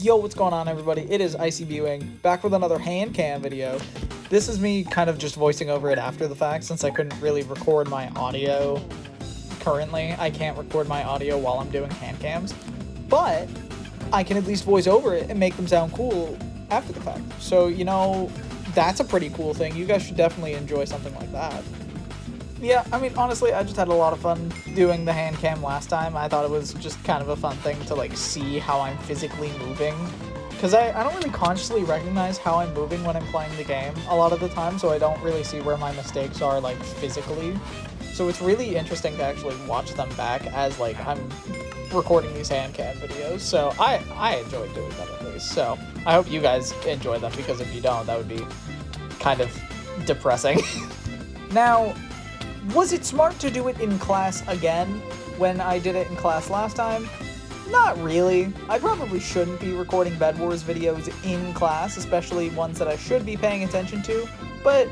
Yo, what's going on, everybody? It is Icy Viewing, back with another hand cam video. This is me kind of just voicing over it after the fact, since I couldn't really record my audio currently. I can't record my audio while I'm doing hand cams, but I can at least voice over it and make them sound cool after the fact. So, you know, that's a pretty cool thing. You guys should definitely enjoy something like that. Yeah, I mean, honestly, I just had a lot of fun doing the hand cam last time. I thought it was just kind of a fun thing to, like, see how I'm physically moving. Because I don't really consciously recognize how I'm moving when I'm playing the game a lot of the time, so I don't really see where my mistakes are, like, physically. So it's really interesting to actually watch them back as, like, I'm recording these hand cam videos. So I enjoy doing them at least. So I hope you guys enjoy them, because if you don't, that would be kind of depressing. Now, was it smart to do it in class again when I did it in class last time? Not really. I probably shouldn't be recording Bedwars videos in class, especially ones that I should be paying attention to, but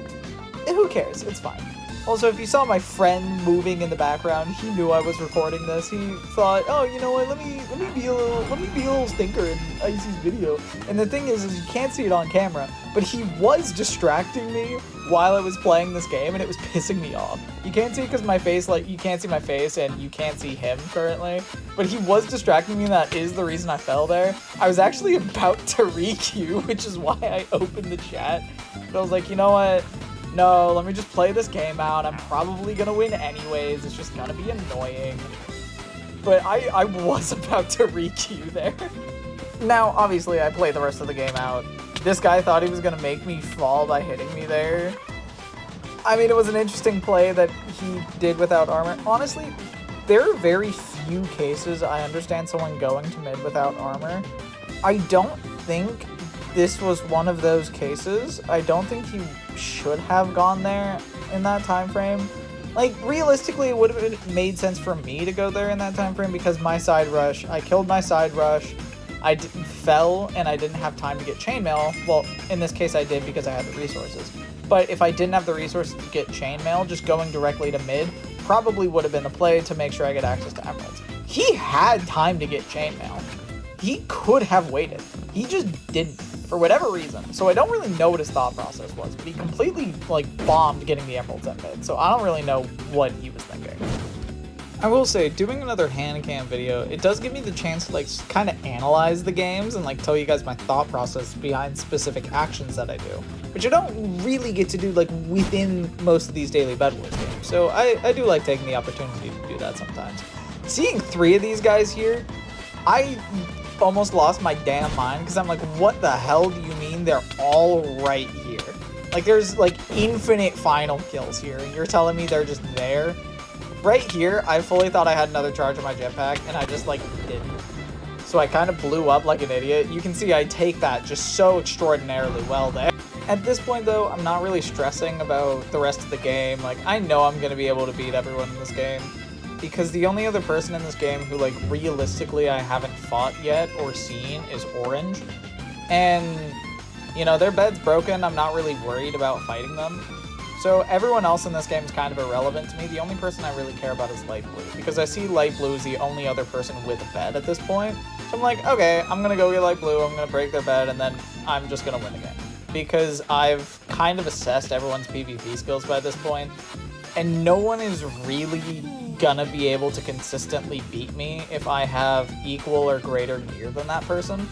who cares? It's fine. Also, if you saw my friend moving in the background, he knew I was recording this. He thought, oh, you know what? Let me be a little stinker in Icy's video. And the thing is you can't see it on camera, but he was distracting me while I was playing this game, and it was pissing me off. You can't see it because my face, like, you can't see my face, and you can't see him currently. But he was distracting me, and that is the reason I fell there. I was actually about to re-queue, which is why I opened the chat. But I was like, you know what? No, let me just play this game out. I'm probably gonna win anyways. It's just gonna be annoying. But I was about to re-queue there. Now, obviously, I played the rest of the game out. This guy thought he was gonna make me fall by hitting me there. I mean, it was an interesting play that he did without armor. Honestly, there are very few cases I understand someone going to mid without armor. I don't think this was one of those cases. I don't think he should have gone there in that time frame. Like, realistically, it would have made sense for me to go there in that time frame because my side rush, I killed my side rush, I fell, and I didn't have time to get chainmail. Well, in this case, I did because I had the resources. But if I didn't have the resources to get chainmail, just going directly to mid probably would have been the play to make sure I get access to emeralds. He had time to get chainmail. He could have waited. He just didn't, for whatever reason. So I don't really know what his thought process was, but he completely, like, bombed getting the emeralds at mid. So I don't really know what he was thinking. I will say, doing another hand cam video, it does give me the chance to, like, kind of analyze the games and, like, tell you guys my thought process behind specific actions that I do, which I don't really get to do, like, within most of these daily Bedwars games. So I do like taking the opportunity to do that sometimes. Seeing 3 of these guys here, I almost lost my damn mind because I'm like, what the hell do you mean they're all right here? Like, there's, like, infinite final kills here, and you're telling me they're just there? Right here, I fully thought I had another charge on my jetpack, and I just, like, didn't. So I kind of blew up like an idiot. You can see I take that just so extraordinarily well there. At this point, though, I'm not really stressing about the rest of the game. Like, I know I'm going to be able to beat everyone in this game, because the only other person in this game who, like, realistically I haven't fought yet or seen is Orange. And, you know, their bed's broken. I'm not really worried about fighting them. So everyone else in this game is kind of irrelevant to me. The only person I really care about is Light Blue, because I see Light Blue as the only other person with a bed at this point. So I'm like, okay, I'm going to go get Light Blue, I'm going to break their bed, and then I'm just going to win the game. Because I've kind of assessed everyone's PvP skills by this point, and no one is really gonna be able to consistently beat me if I have equal or greater gear than that person.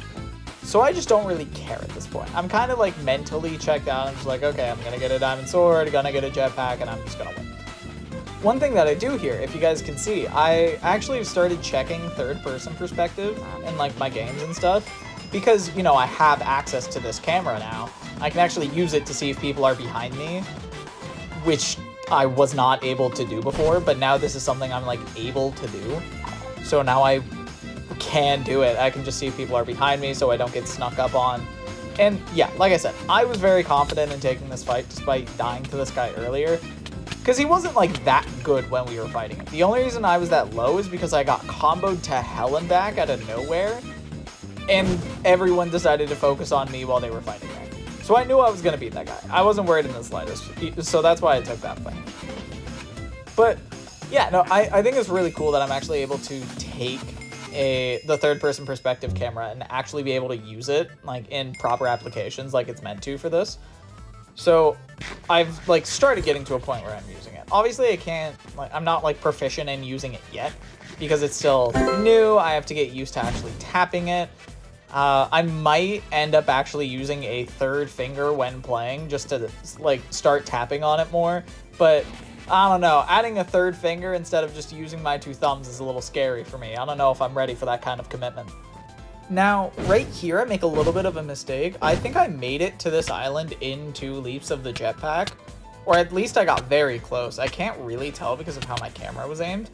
So I just don't really care at this point. I'm kind of, like, mentally checked out. I'm just like, okay, I'm gonna get a diamond sword, gonna get a jetpack, and I'm just gonna win. One thing that I do here, if you guys can see, I actually have started checking third-person perspective in, like, my games and stuff, because, you know, I have access to this camera now. I can actually use it to see if people are behind me, which I was not able to do before, but now this is something I'm, like, able to do. So now I can do it. I can just see if people are behind me so I don't get snuck up on. And yeah, like I said, I was very confident in taking this fight despite dying to this guy earlier, because he wasn't, like, that good when we were fighting him. The only reason I was that low is because I got comboed to hell and back out of nowhere, and everyone decided to focus on me while they were fighting me. So I knew I was going to beat that guy. I wasn't worried in the slightest, so that's why I took that fight. But yeah, no, I think it's really cool that I'm actually able to take the third-person perspective camera and actually be able to use it like in proper applications like it's meant to for this. So I've like started getting to a point where I'm using it. Obviously I can't, like, I'm not like proficient in using it yet because it's still new. I have to get used to actually tapping it. I might end up actually using a third finger when playing just to like start tapping on it more, but I don't know. Adding a third finger instead of just using my 2 thumbs is a little scary for me. I don't know if I'm ready for that kind of commitment. Now, right here, I make a little bit of a mistake. I think I made it to this island in 2 leaps of the jetpack, or at least I got very close. I can't really tell because of how my camera was aimed,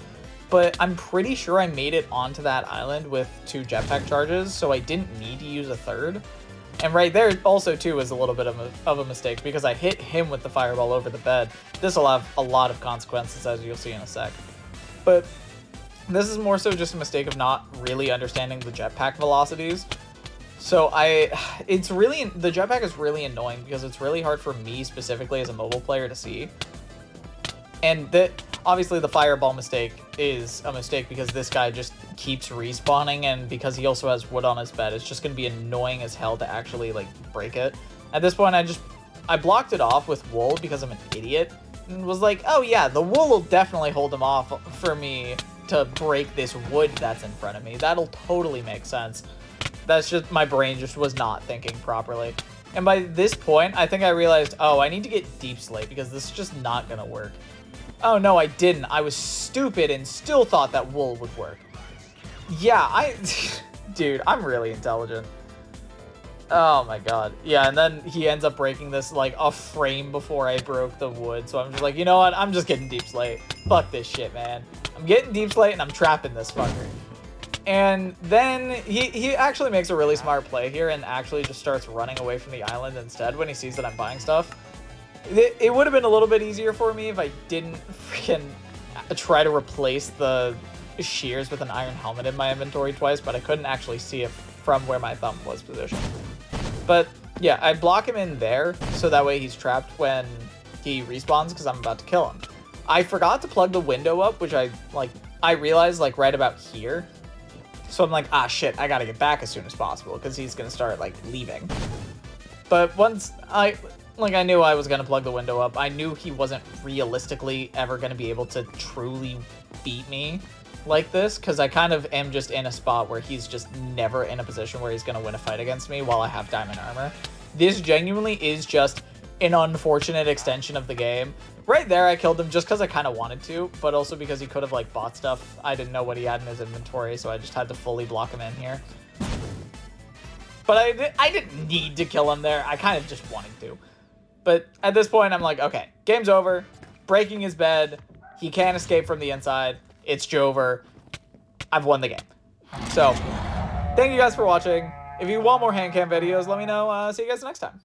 but I'm pretty sure I made it onto that island with 2 jetpack charges, so I didn't need to use a third. And right there also too is a little bit of a mistake because I hit him with the fireball over the bed. This will have a lot of consequences, as you'll see in a sec. But this is more so just a mistake of not really understanding the jetpack velocities. So the jetpack is really annoying because it's really hard for me specifically as a mobile player to see. And obviously the fireball mistake is a mistake because this guy just keeps respawning, and because he also has wood on his bed, it's just going to be annoying as hell to actually like break it. At this point, I blocked it off with wool because I'm an idiot and was like, oh yeah, the wool will definitely hold him off for me to break this wood that's in front of me. That'll totally make sense. That's just, my brain just was not thinking properly. And by this point, I think I realized, oh, I need to get deep slate because this is just not going to work. Oh, no, I didn't. I was stupid and still thought that wool would work. Yeah, dude, I'm really intelligent. Oh my god. Yeah, and then he ends up breaking this like a frame before I broke the wood. So I'm just like, you know what? I'm just getting deep slate. Fuck this shit, man. I'm getting deep slate and I'm trapping this fucker. And then he actually makes a really smart play here and actually just starts running away from the island instead when he sees that I'm buying stuff. It would have been a little bit easier for me if I didn't freaking try to replace the shears with an iron helmet in my inventory twice, but I couldn't actually see it from where my thumb was positioned. But yeah, I block him in there so that way he's trapped when he respawns because I'm about to kill him. I forgot to plug the window up, which I realized like right about here. So I'm like, ah shit, I gotta get back as soon as possible because he's gonna start like leaving. But once I knew I was gonna plug the window up, I knew he wasn't realistically ever gonna be able to truly beat me like this, because I kind of am just in a spot where he's just never in a position where he's gonna win a fight against me while I have diamond armor. This genuinely is just an unfortunate extension of the game. Right there, I killed him just because I kind of wanted to, but also because he could have like bought stuff. I didn't know what he had in his inventory, so I just had to fully block him in here. But I didn't need to kill him there. I kind of just wanted to. But at this point, I'm like, okay, game's over. Breaking his bed. He can't escape from the inside. It's Jover. I've won the game. So, thank you guys for watching. If you want more HANDCAM videos, let me know. See you guys next time.